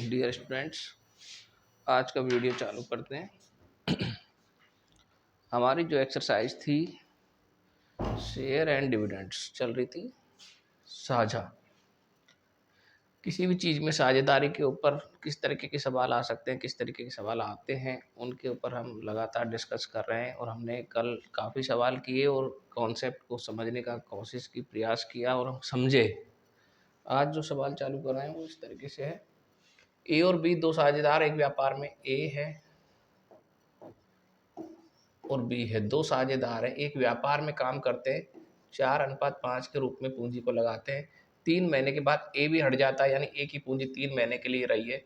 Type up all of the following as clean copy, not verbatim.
Dear students, आज का video चालू करते हैं। हमारी जो एक्सरसाइज थी शेयर एंड डिविडेंड्स चल रही थी। साझा, किसी भी चीज़ में साझेदारी के ऊपर किस तरीके के सवाल आ सकते हैं, किस तरीके के सवाल आते हैं, उनके ऊपर हम लगातार डिस्कस कर रहे हैं। और हमने कल काफ़ी सवाल किए और कॉन्सेप्ट को समझने का कोशिश की, प्रयास किया और हम समझे। आज जो सवाल चालू कर रहे हैं वो इस तरीके से है। ए और बी दो साझेदार एक व्यापार में, ए है और बी है, दो साझेदार हैं, एक व्यापार में काम करते हैं, 4:5 के रूप में पूंजी को लगाते हैं। 3 महीने के बाद ए भी हट जाता है, यानी ए की पूंजी 3 महीने के लिए रही है।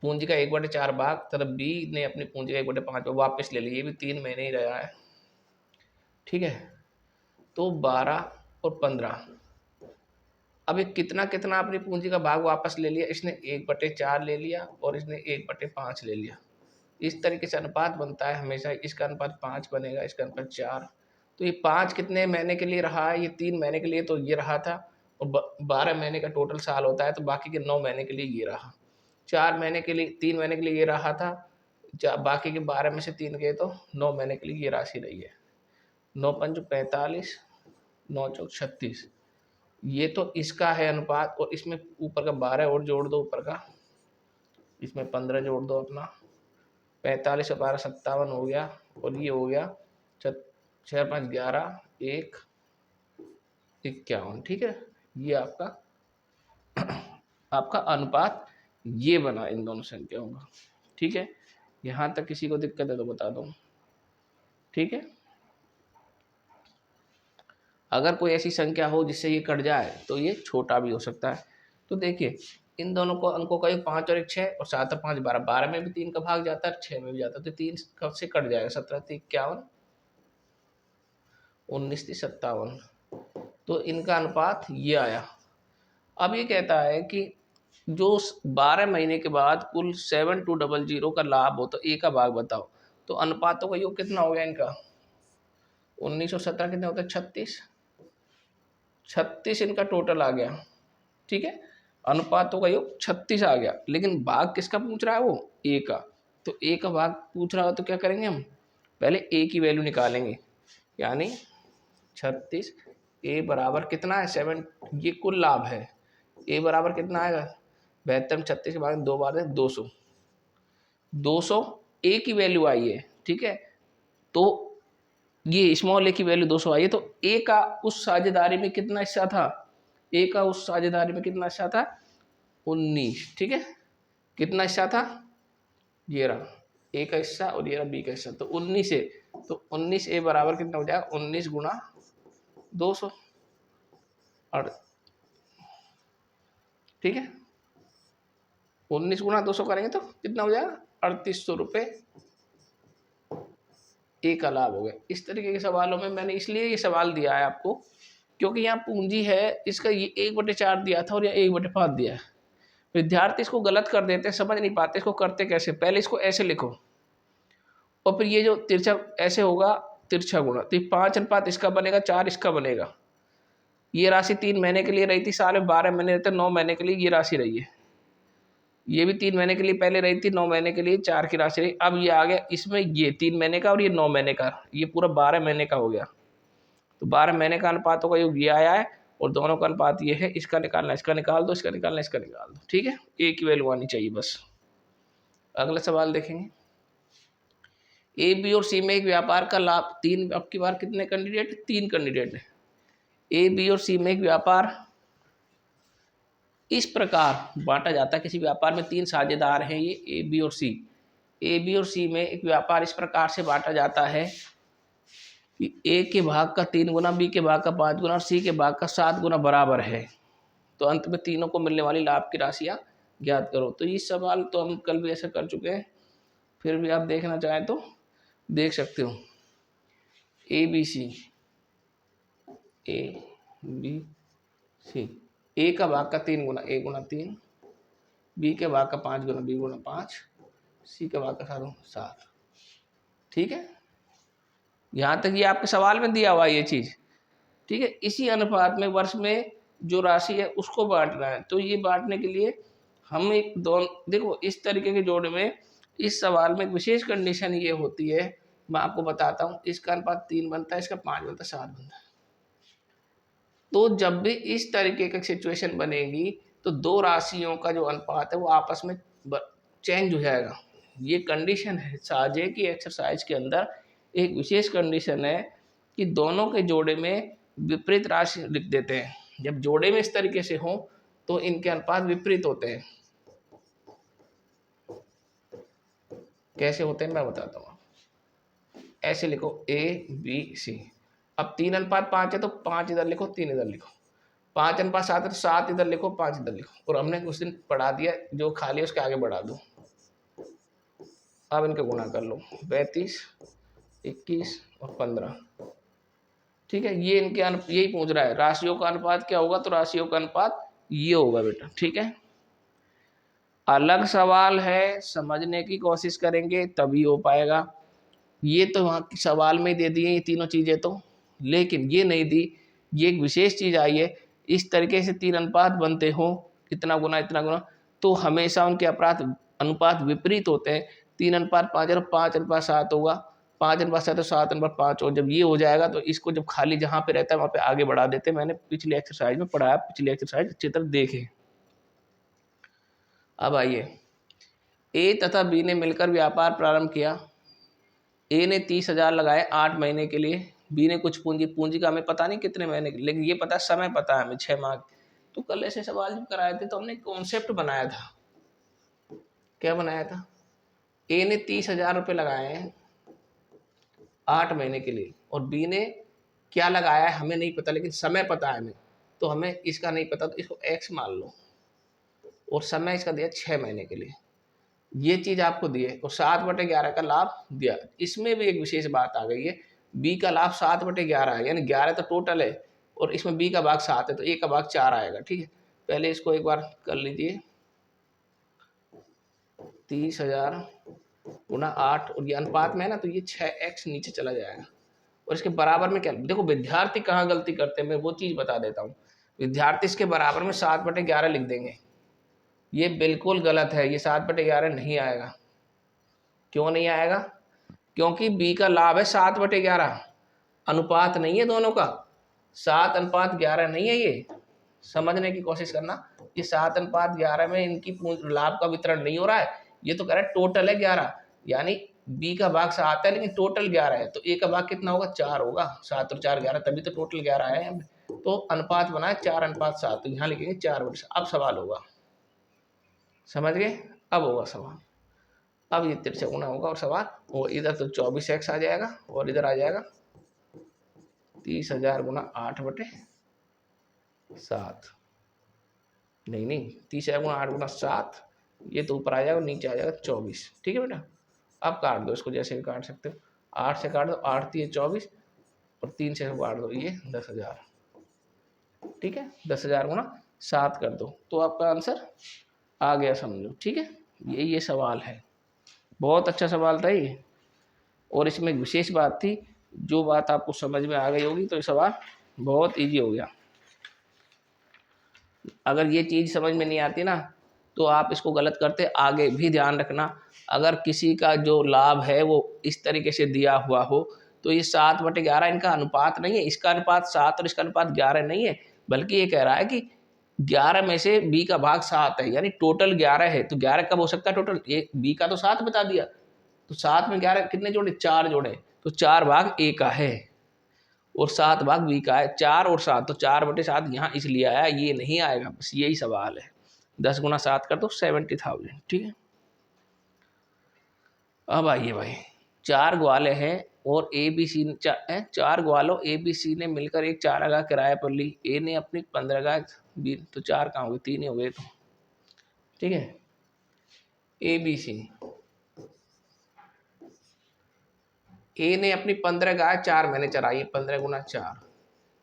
पूंजी का 1/4 भाग तब बी ने अपनी पूंजी का 1/5 वापस ले लिया, ये भी 3 महीने ही रहा है। ठीक है, तो 12 और 15, अब ये कितना कितना अपनी पूंजी का भाग वापस ले लिया। इसने 1/4 ले लिया और इसने 1/5 ले लिया। इस तरीके से अनुपात बनता है हमेशा। इसका अनुपात 5 बनेगा, इसका अनुपात 4। तो ये 5 कितने महीने के लिए रहा है? ये 3 महीने के लिए तो ये रहा था, और 12 महीने का टोटल साल होता है, तो बाकी के 9 महीने के लिए ये रहा। 4 महीने के लिए, 3 महीने के लिए ये रहा था, बाकी के 12 में से 3 गए तो 9 महीने के लिए ये राशि रही है। 9 पंच 45, 9 चौक 36। ये तो इसका है अनुपात, और इसमें ऊपर का 12 और जोड़ दो, ऊपर का इसमें 15 जोड़ दो अपना, 45 और 12 57 हो गया, और ये हो गया 6 5 11 1 51। ठीक है, ये आपका अनुपात ये बना इन दोनों संख्याओं का। ठीक है, यहाँ तक किसी को दिक्कत है तो बता दो। ठीक है, अगर कोई ऐसी संख्या हो जिससे ये कट जाए तो ये छोटा भी हो सकता है। तो देखिए, इन दोनों को अंकों का 5 और 1 6, और 7 और 5 12, 12 में भी 3 का भाग जाता है, 6 में भी जाता है, तो 3 कब से कट जाएगा? 17 3 51, 19 3 57। तो इनका अनुपात ये आया। अब ये कहता है कि जो 12 महीने के बाद कुल 7200 का लाभ हो, तो ए का भाग बताओ। तो अनुपातों का योग कितना हो गया इनका? 19 और 17 कितने होते हैं? 36। 36 इनका टोटल आ गया। ठीक है, अनुपातों का योग 36 आ गया, लेकिन भाग किसका पूछ रहा है? वो ए का। तो ए का भाग पूछ रहा हो तो क्या करेंगे हम? पहले ए की वैल्यू निकालेंगे, यानी 36, ए बराबर कितना है? 7। ये कुल लाभ है। ए बराबर कितना आएगा? 72 में 36 के बाद 2 बार है 200। 200 ए की वैल्यू आई है। ठीक है, तो ये स्मॉल ए की वैल्यू 200 आई है। तो ए का उस साझेदारी में कितना हिस्सा था? ए का उस साझेदारी में कितना हिस्सा था? 19। ठीक है, कितना हिस्सा था? ये रहा ए का हिस्सा और ये रहा बी का हिस्सा, तो 19 ए। तो 19 ए बराबर कितना हो जाएगा? 19 गुणा 200। और ठीक है, 19 गुणा 200 करेंगे तो कितना हो जाएगा? 3800 रुपये ए का लाभ हो गया। इस तरीके के सवालों में मैंने इसलिए ये सवाल दिया है आपको, क्योंकि यहाँ पूंजी है, इसका ये 1/4 दिया था और यह 1/5 दिया है। विद्यार्थी इसको गलत कर देते हैं, समझ नहीं पाते इसको करते कैसे। पहले इसको ऐसे लिखो, और फिर ये जो तिरछा ऐसे होगा, तिरछा गुणा, तो 5 अनुपात इसका बनेगा, 4 इसका बनेगा। ये राशि 3 महीने के लिए रही थी, साल में 12 महीने रहते, 9 महीने के लिए ये राशि रही है। ये भी 3 महीने के लिए पहले रही थी, 9 महीने के लिए 4 की राशि रही। अब ये आ गया इसमें, ये 3 महीने का और ये 9 महीने का, ये पूरा 12 महीने का हो गया। तो 12 महीने का अनुपातों का योग ये आया है, और दोनों का अनुपात ये है। इसका निकालना, इसका निकाल दो, इसका निकालना, इसका निकाल दो। ठीक है, ए की वैल्यू आनी चाहिए बस। अगला सवाल देखेंगे। ए बी और सी में एक व्यापार का लाभ, 3, अब की बार कितने कैंडिडेट? 3 कैंडिडेट है। ए बी और सी में एक व्यापार इस प्रकार बांटा जाता है। किसी व्यापार में 3 साझेदार हैं, ये ए बी और सी। ए बी और सी में एक व्यापार इस प्रकार से बांटा जाता है कि ए के भाग का 3 गुना, बी के भाग का 5 गुना और सी के भाग का 7 गुना बराबर है। तो अंत में तीनों को मिलने वाली लाभ की राशियां ज्ञात करो। तो ये सवाल तो हम कल भी ऐसा कर चुके हैं, फिर भी आप देखना चाहें तो देख सकते हो। A B C, A B C, ए का भाग का 3 गुना, ए गुना 3, बी के भाग का 5 गुना, बी गुना 5, सी के भाग का 7। ठीक है, यहाँ तक ये आपके सवाल में दिया हुआ है ये चीज़। ठीक है, इसी अनुपात में वर्ष में जो राशि है उसको बांटना है। तो ये बांटने के लिए हम एक दोनों देखो इस तरीके के जोड़े में इस सवाल में एक विशेष कंडीशन ये होती है, मैं आपको बताता हूँ। इसका अनुपात 3 बनता है, इसका 5 बनता है, 7 बनता है। तो जब भी इस तरीके की सिचुएशन बनेगी तो दो राशियों का जो अनुपात है वो आपस में चेंज हो जाएगा। ये कंडीशन है साजे की एक्सरसाइज के अंदर एक विशेष कंडीशन है कि दोनों के जोड़े में विपरीत राशि लिख देते हैं। जब जोड़े में इस तरीके से हो तो इनके अनुपात विपरीत होते हैं। कैसे होते हैं मैं बताता हूँ। ऐसे लिखो ABC। अब 3:5 है तो 5 इधर लिखो, 3 इधर लिखो। 5:7 है तो 7 इधर लिखो, 5 इधर लिखो। और हमने उस दिन पढ़ा दिया, जो खाली है उसके आगे बढ़ा दो। अब इनके गुणा कर लो, 32, 21 और 15। ठीक है, ये इनके यही पूछ रहा है राशियों का अनुपात क्या होगा, तो राशियों का अनुपात ये होगा बेटा। ठीक है, अलग सवाल है, समझने की कोशिश करेंगे तभी हो पाएगा। ये तो वहाँ सवाल में दे दिए ये तीनों चीज़ें तो, लेकिन ये नहीं दी। ये एक विशेष चीज़ आई है, इस तरीके से 3 अनुपात बनते हो, इतना गुना इतना गुना, तो हमेशा उनके अपराध अनुपात विपरीत होते हैं। 3:5 और 5:7 होगा, 5:7 तो 7:5। और जब ये हो जाएगा तो इसको जब खाली जहाँ पे रहता है वहाँ पे आगे बढ़ा देते हैं। मैंने पिछली एक्सरसाइज में पढ़ाया, पिछली एक्सरसाइज अच्छी तरह देखे। अब आइए, ए तथा बी ने मिलकर व्यापार प्रारंभ किया। ए ने 30,000 लगाए 8 महीने के लिए। बी ने कुछ पूंजी का हमें पता नहीं कितने महीने, लेकिन ये पता समय पता है हमें 6 माह। तो कल ऐसे सवाल जब कराए थे तो हमने कॉन्सेप्ट बनाया था। क्या बनाया था? ए ने 30,000 रुपये लगाए हैं 8 महीने के लिए, और बी ने क्या लगाया है हमें नहीं पता, लेकिन समय पता है हमें। तो हमें इसका नहीं पता, तो इसको एक्स मान लो, और समय इसका दिया 6 महीने के लिए। ये चीज आपको दी है, और 7/11 का लाभ दिया। इसमें भी एक विशेष बात आ गई है, बी का लाभ 7/11 है, यानी 11 तो टोटल है, और इसमें बी का भाग 7 है, तो ए का भाग 4 आएगा। ठीक है, पहले इसको एक बार कर लीजिए। 30,000 गुना 8, और ये अनुपात में है ना, तो ये 6x नीचे चला जाएगा। और इसके बराबर में क्या, देखो विद्यार्थी कहाँ गलती करते हैं, मैं वो चीज बता देता हूँ। विद्यार्थी इसके बराबर में 7/11 लिख देंगे, ये बिल्कुल गलत है। ये 7/11 नहीं आएगा। क्यों नहीं आएगा? क्योंकि बी का लाभ है 7/11, अनुपात नहीं है दोनों का। 7:11 नहीं है ये, समझने की कोशिश करना। ये 7:11 में इनकी लाभ का वितरण नहीं हो रहा है। ये तो कह रहा है टोटल है 11, यानी बी का भाग 7 है लेकिन टोटल 11 है, तो ए का भाग कितना होगा? 4 होगा। 7 और 4 11, तभी तो टोटल 11 है। तो अनुपात बना है 4:7, तो यहाँ लिखेंगे 4/7। अब सवाल होगा, समझ गए? अब होगा सवाल। अब ये तिरछा गुना होगा और सवाल, और इधर तो 24x आ जाएगा, और इधर आ जाएगा 30,000 गुना 8/7। नहीं नहीं, 30,000 गुना 8 गुना 7, ये तो ऊपर आ जाएगा, नीचे आ जाएगा 24। ठीक है बेटा, अब काट दो इसको, जैसे भी काट सकते हो। 8 से काट दो, 8 3 24, और 3 से काट दो, ये 10,000। ठीक है, 10,000 गुना 7 कर दो, तो आपका आंसर आ गया, समझो। ठीक है, ये सवाल है, बहुत अच्छा सवाल था ये। और इसमें एक विशेष बात थी, जो बात आपको समझ में आ गई होगी तो ये सवाल बहुत इजी हो गया। अगर ये चीज़ समझ में नहीं आती ना, तो आप इसको गलत करते। आगे भी ध्यान रखना, अगर किसी का जो लाभ है वो इस तरीके से दिया हुआ हो, तो ये 7/11 इनका अनुपात नहीं है। इसका अनुपात 7 और इसका अनुपात 11 नहीं है, बल्कि ये कह रहा है कि 11 में से बी का भाग 7 है, यानी टोटल 11 है। तो 11 कब हो सकता है टोटल? ये बी का तो 7 बता दिया, तो 7 में 11 कितने जोड़े? 4 जोड़े, तो 4 भाग ए का है और 7 भाग बी का है। 4 और 7, तो 4/7 यहाँ इसलिए आया, ये नहीं आएगा। बस यही सवाल है। 10 गुना 7 कर दो, 70,000। ठीक है, अब आइए भाई, 4 ग्वाले हैं और A B C 4 ग्वालों A B C ने मिलकर एक चारागाह किराए पर ली। ए ने अपनी 15 गाय, बी तो 4 कहाँ हो गए? 3 ही हो गए। तो ठीक है, ए बी सी, ए ने अपनी 15 गाय 4 महीने चराई, 15 गुना 4।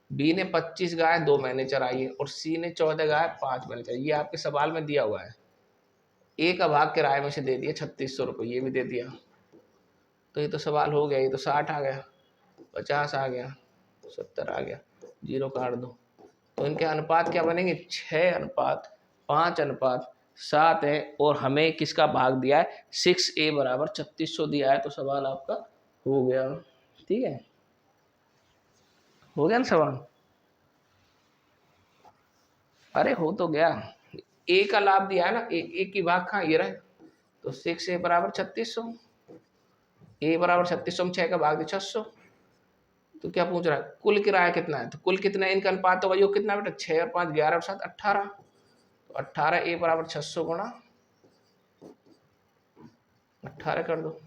बी ने 25 गाय 2 महीने चराई है, और सी ने 14 गाय 5 महीने चराई। ये आपके सवाल में दिया हुआ है। ए का भाग किराए में से दे दिया 3600 रुपये, ये भी दे दिया। तो ये तो सवाल हो गया, ये तो 60 आ गया, 50 आ गया, 70 आ गया, 0 काट दो। तो इनके अनुपात क्या बनेंगे? 6:5, 5:7, 7 है और हमें किसका भाग दिया है 6a बराबर 3600 दिया है। तो सवाल आपका हो गया। ठीक है, हो गया ना सवाल। अरे हो तो गया, ए का लाभ दिया है ना, एक की भाग कहाँ ये रहे। तो 6a बराबर 3600, ए बराबर 3600 में 6 का भाग दिया 600। तो क्या पूछ रहा है कुल किराया कितना है, तो कुल कितना है इनका अनुपात तो वही कितना बेटा 6 और 5 11 और 7 18। तो 18 ए बराबर 600 गुणा 18 कर दो,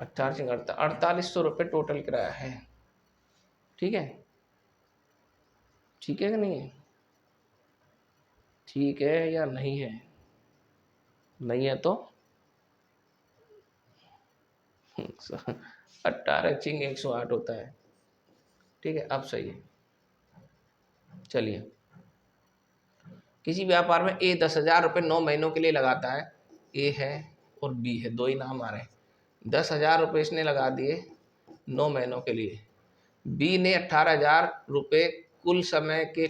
18 से 4800 रुपये टोटल किराया है। ठीक है, ठीक है कि नहीं है, ठीक है या नहीं है, नहीं है तो 18 चिंग 108 होता है। ठीक है, अब सही है। चलिए, किसी व्यापार में ए 10,000 रुपये 9 महीनों के लिए लगाता है, ए है और बी है, दो ही नाम आ रहे हैं। 10,000 रुपये इसने लगा दिए 9 महीनों के लिए, बी ने 18,000 रुपये कुल समय के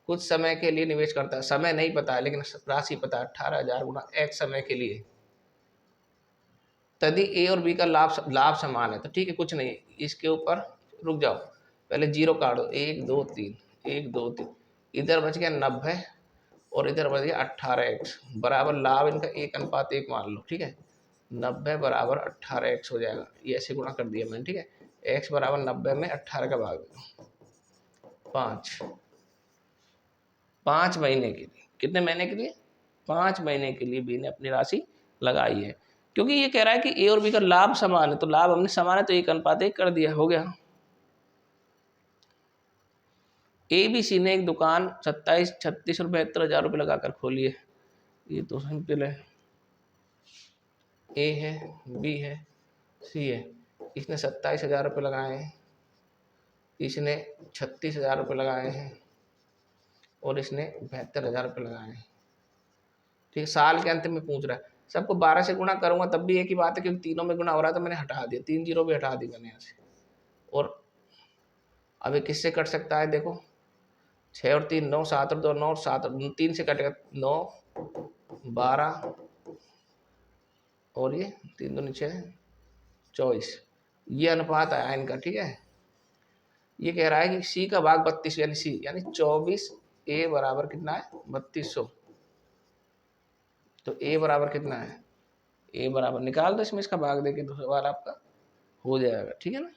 कुछ समय के लिए निवेश करता है। समय नहीं पता है लेकिन राशि पता है, 18,000 गुना एक समय के लिए। यदि ए और बी का लाभ समान है तो ठीक है, कुछ नहीं, इसके ऊपर रुक जाओ, पहले जीरो काट दो, 1 2 3, 1 2 3, इधर बच गया 90 और इधर बच गया 18x बराबर लाभ इनका 1:1 मान लो। ठीक है, 90 बराबर 18x हो जाएगा, ये ऐसे गुणा कर दिया मैंने। ठीक है, x बराबर 90 में 18 का भाग दो 5, 5 महीने के लिए, कितने महीने के लिए 5 महीने के लिए बी ने अपनी राशि लगाई है। क्योंकि ये कह रहा है कि ए और बी का लाभ समान है, तो लाभ हमने समान है तो 1:1 कर दिया, हो गया। ए बी सी ने एक दुकान 27 36 और 72,000 रुपये लगाकर खोली है। ये तो सिंपल है, ए है बी है सी है, इसने 27,000 रुपये लगाए हैं, इसने 36,000 रुपये लगाए हैं और इसने 72,000 रुपये लगाए हैं। ठीक, साल के अंत में पूछ रहा है, सबको 12 से गुणा करूंगा तब भी एक ही बात है, क्योंकि तीनों में गुणा हो रहा है तो मैंने हटा दिया, 3 जीरो भी हटा दी मैंने यहाँ से। और अब ये किससे कट सकता है, देखो 6 और 3 9, 7 और 2 9, 7 और 3 से कटेगा 9 12 और ये 3 2 6 24, ये अनुपात आया इनका। ठीक है, ये कह रहा है कि सी का भाग 32 यानी सी यानी 24, ए बराबर कितना है 3200। तो ए बराबर कितना है, ए बराबर निकाल दो इसमें इसका भाग देके तो सवाल आपका हो जाएगा। ठीक है ना,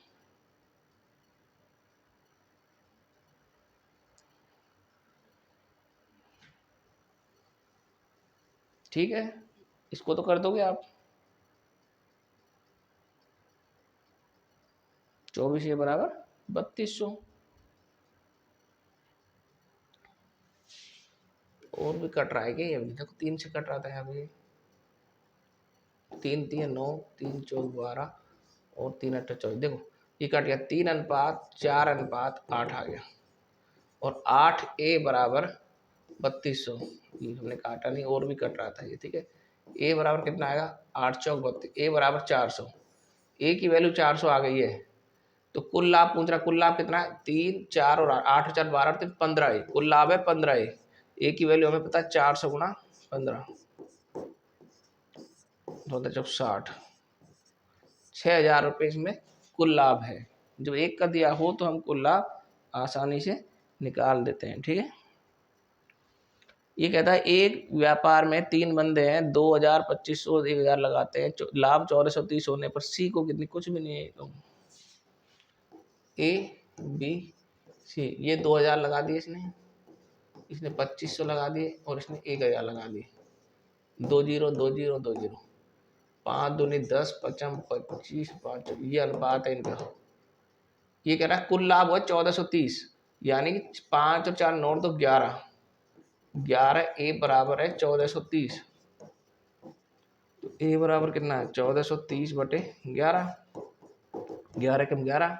ठीक है, इसको तो कर दोगे आप। 24 ए बराबर 3200। और भी कट रहा है क्या, ये भी देखो 3 से कट रहा था यहाँ पे, 3 3 9, 3 4 12 और 3 8 24, देखो ये कट गया, 3:4:8 आ गया और 8 ए बराबर 3200, ये हमने काटा नहीं और भी कट रहा था ये। ठीक है, ए बराबर कितना आएगा 8 चौक 32, ए बराबर 400, ए की वैल्यू 400 आ गई है। तो कुल लाभ पूछ रहा, कुल लाभ कितना है 3 4 और 8 4 12 और 3 15 है, कुल लाभ है 15 है। ए की वैल्यू हमें पता है 400 गुणा 15 तो 60, 6,000 रुपये इसमें कुल लाभ है। जब एक का दिया हो तो हम कुल लाभ आसानी से निकाल देते हैं। ठीक है, ये कहता है एक व्यापार में 3 बंदे हैं, 2,000 2500 1,000 लगाते हैं, लाभ 1430 होने पर सी को कितनी, कुछ भी नहीं है, ए बी सी, ये 2,000 लगा दिए इसने, इसने 2500 लगा दिए और इसने 1,000 लगा दिए, 2 जीरो 2 जीरो 2 जीरो, 5 दूनी 10 पचम 25 5, ये अनुपात है इनका। ये कह रहा है कुल लाभ हुआ 1430, यानी कि 5 और 4 9 तो 11, 11 ए बराबर है 1430। तो ए बराबर कितना है 1430 बटे 11, 11 कम 11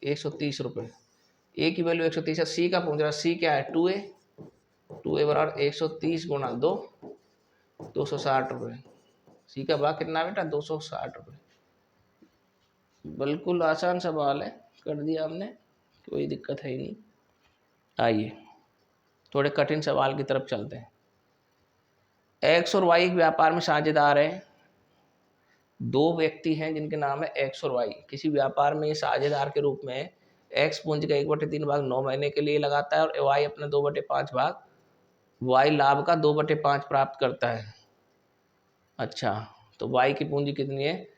130 रुपये, ए की वैल्यू 130 है। सी का पूछ रहा है, सी क्या है 2a, 2a बराबर 130 गुणा 2 260 रुपये, सी का भाग कितना बेटा 260 रुपये। बिल्कुल आसान सवाल है, कर दिया हमने, कोई दिक्कत है ही नहीं। आइए थोड़े कठिन सवाल की तरफ चलते हैं। एक्स और वाई एक व्यापार में साझेदार है। दो व्यक्ति हैं जिनके नाम है एक्स और वाई। किसी व्यापार में ये साझेदार के रूप में एक्स पूंजी का 1/3 भाग 9 महीने के लिए लगाता है और वाई अपना 2/5 भाग, वाई लाभ का 2/5 प्राप्त करता है। अच्छा, तो वाई की पूंजी कितनी है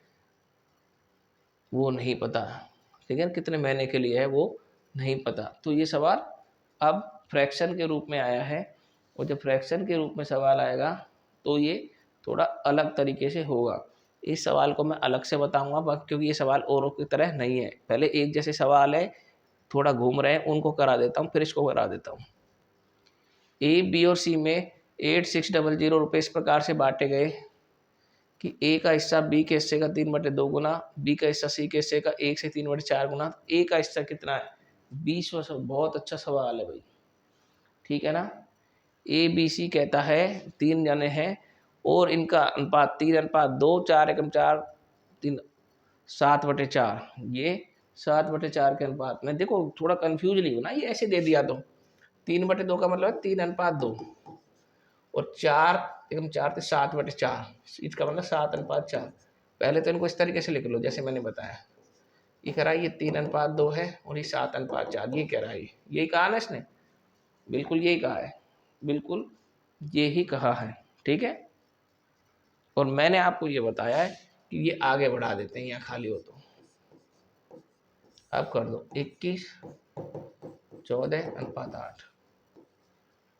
वो नहीं पता, ठीक है, कितने महीने के लिए है वो नहीं पता। तो ये सवाल अब फ्रैक्शन के रूप में आया है, और जब फ्रैक्शन के रूप में सवाल आएगा तो ये थोड़ा अलग तरीके से होगा। इस सवाल को मैं अलग से बताऊंगा क्योंकि ये सवाल औरों की तरह नहीं है। पहले एक जैसे सवाल है, थोड़ा घूम रहे हैं, उनको करा देता हूँ, फिर इसको करा देता हूँ। ए, बी और सी में 8600 रुपये इस प्रकार से बांटे गए कि ए का हिस्सा बी के हिस्से का 3/2 गुना, बी का हिस्सा सी के हिस्से का 1 से 3/4 गुना। ए का हिस्सा कितना है 20। बहुत अच्छा सवाल है भाई, ठीक है ना। ए बी सी कहता है 3 जने हैं और इनका अनुपात 3:2, 4:4, 3, 7/4। ये 7/4 के अनुपात में, देखो थोड़ा कंफ्यूज नहीं होना, ये ऐसे दे दिया तो 3/2 का मतलब है 3:2 और 4:4 तो 7/4, इसका मतलब 7:4। पहले तो इनको इस तरीके से लिख लो जैसे मैंने बताया। ये कह रहा है ये 3:2 है और ये 7:4, ये कह रहा है, यही कहा ना इसने, बिल्कुल यही कहा है, बिल्कुल यही कहा है, ठीक है। और मैंने आपको ये बताया है कि ये आगे बढ़ा देते हैं, यहाँ खाली हो तो अब कर दो 21:14:8,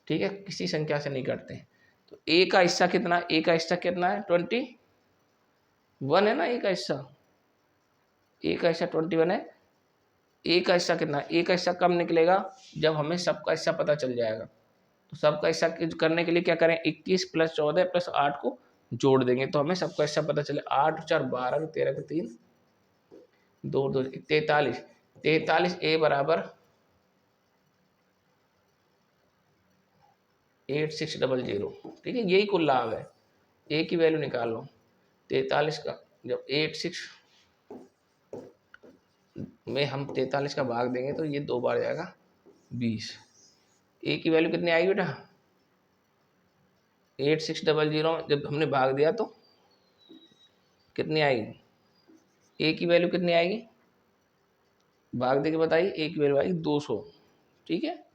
ठीक है, किसी संख्या से नहीं करते। तो ए का हिस्सा कितना, ए का हिस्सा कितना है 21 है ना, ए का हिस्सा, ए का हिस्सा 21 है। ए का हिस्सा कितना है, ए का हिस्सा कब निकलेगा जब हमें सबका हिस्सा पता चल जाएगा। तो सबका हिस्सा करने के लिए क्या करें, 21 + 14 + 8 को जोड़ देंगे तो हमें सबका हिस्सा पता चले। 8 × 4 12, 13 के 3, 2 2 43। 43 ए बराबर 8600, ठीक है, यही कुल लाभ है। ए की वैल्यू निकाल लो 43 का, जब 86 में हम 43 का भाग देंगे तो ये 2 बार जाएगा 20। ए की वैल्यू कितनी आएगी बेटा 8600 जब हमने भाग दिया तो कितनी आएगी, ए की वैल्यू कितनी आएगी, भाग दे के बताइए। ए की वैल्यू आएगी 200, ठीक है।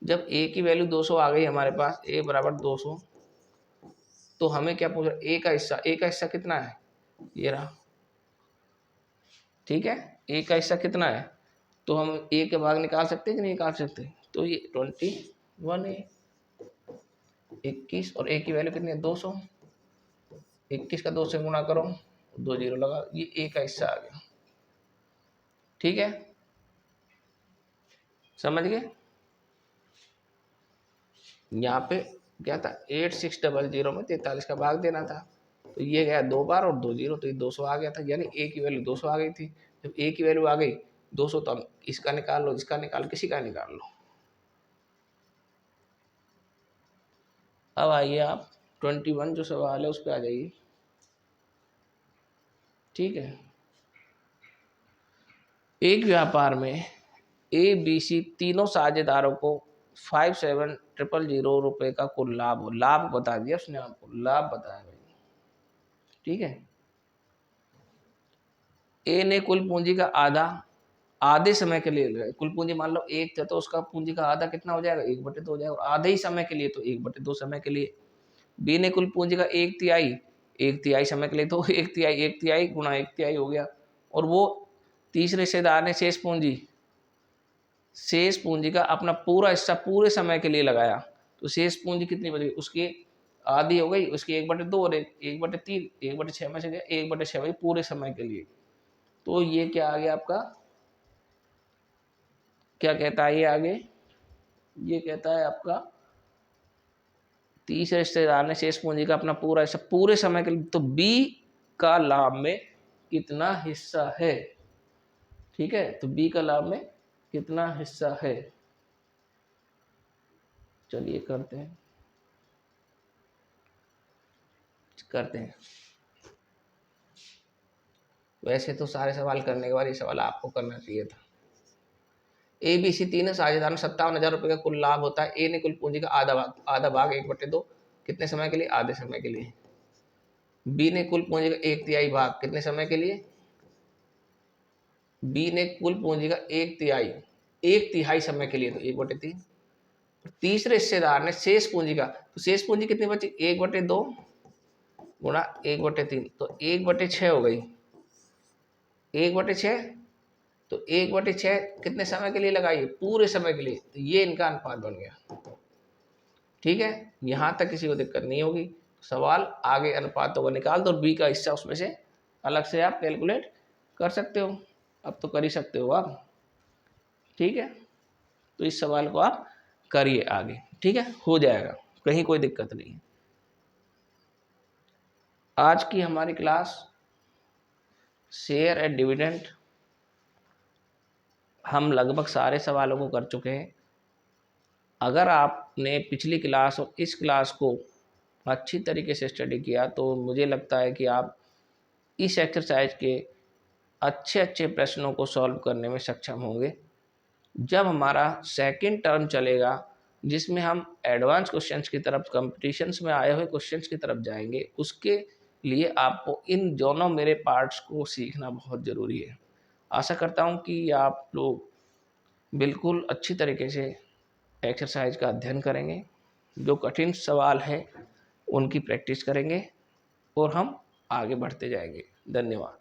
जब ए की वैल्यू 200 आ गई हमारे पास, ए बराबर 200, तो हमें क्या पूछ रहा है, ए का हिस्सा, ए का हिस्सा कितना है ये रहा, ठीक है। ए का हिस्सा कितना है तो हम ए के भाग निकाल सकते हैं कि नहीं निकाल सकते। तो ये 21 है, 21 और ए की वैल्यू कितनी है 200, 21 का 2 से गुणा करो, 2 जीरो लगा, ये ए का हिस्सा आ गया, ठीक है, समझ गए। यहाँ पे क्या था 8600 में 43 का भाग देना था, तो ये गया 2 बार और 2 जीरो, तो ये 200 आ गया था, यानी ए की वैल्यू 200 आ गई थी। जब ए की वैल्यू आ गई 200 तो हम इसका निकाल लो, इसका निकाल, किसी का निकाल लो। अब आइए आप 21 जो सवाल है उस पर आ जाइए, ठीक है। एक व्यापार में ए बी सी तीनों साझेदारों को 57,000 रुपये का कुल लाभ हो, लाभ बता दिया उसने आपको, लाभ बताया भाई, ठीक है। ए ने कुल पूंजी का आधा आधे समय के लिए लगाई, कुल पूंजी मान लो 1 था तो उसका पूंजी का आधा कितना हो जाएगा 1/2 हो जाएगा, और आधे ही समय के लिए तो 1/2 समय के लिए। बी ने कुल पूंजी का 1/3, 1/3 समय के लिए तो 1/3, 1/3 गुणा 1/3 हो गया, और वो तीसरे हिस्सेदार ने शेष पूंजी का अपना पूरा हिस्सा पूरे समय के लिए लगाया, तो शेष पूंजी कितनी बच गई, उसकी आधी हो गई, उसकी 1/2 और 1/3, 1/6 में से गया 1/6 भाई पूरे समय के लिए। तो ये क्या आ गया आपका, क्या कहता है ये आगे, ये कहता है आपका तीसरे रिश्तेदार ने शेष पूंजी का अपना पूरा हिस्सा पूरे समय के लिए, तो बी का लाभ में कितना हिस्सा है, ठीक है, तो बी का लाभ में कितना हिस्सा है, चलिए करते हैं। वैसे तो सारे सवाल करने के बाद ये सवाल आपको करना चाहिए था, ABC तीनों साझेदार में 57,000 रुपये का कुल लाभ होता है। ए ने कुल पूंजी का आधा भाग 1/2 कितने समय के लिए? आधे समय के लिए। बी ने कुल पूंजी का 1/3 भाग कितने समय के लिए? बी ने कुल पूंजी का 1/3 समय के लिए, तो 1/3। तीसरे हिस्सेदार ने शेष पूंजी का, तो शेष पूंजी कितनी बची? 1/2 गुणा 1/3, तो 1/6 हो गई। 1/6, तो 1/6 कितने समय के लिए लगाइए? पूरे समय के लिए। तो ये इनका अनुपात बन गया। ठीक है, यहां तक किसी को दिक्कत नहीं होगी। सवाल आगे अनुपातों को निकाल दो और बी का हिस्सा उसमें से अलग से आप कैलकुलेट कर सकते हो। अब तो कर ही सकते हो आप। ठीक है, तो इस सवाल को आप करिए आगे। ठीक है, हो जाएगा, कहीं कोई दिक्कत नहीं है। आज की हमारी क्लास शेयर एंड डिविडेंड, हम लगभग सारे सवालों को कर चुके हैं। अगर आपने पिछली क्लास और इस क्लास को अच्छी तरीके से स्टडी किया तो मुझे लगता है कि आप इस एक्सरसाइज के अच्छे अच्छे प्रश्नों को सॉल्व करने में सक्षम होंगे। जब हमारा सेकंड टर्म चलेगा जिसमें हम एडवांस क्वेश्चंस की तरफ, कंपटीशंस में आए हुए क्वेश्चंस की तरफ जाएंगे, उसके लिए आपको इन दोनों मेरे पार्ट्स को सीखना बहुत ज़रूरी है। आशा करता हूँ कि आप लोग बिल्कुल अच्छी तरीके से एक्सरसाइज का अध्ययन करेंगे, जो कठिन सवाल हैं उनकी प्रैक्टिस करेंगे और हम आगे बढ़ते जाएंगे। धन्यवाद।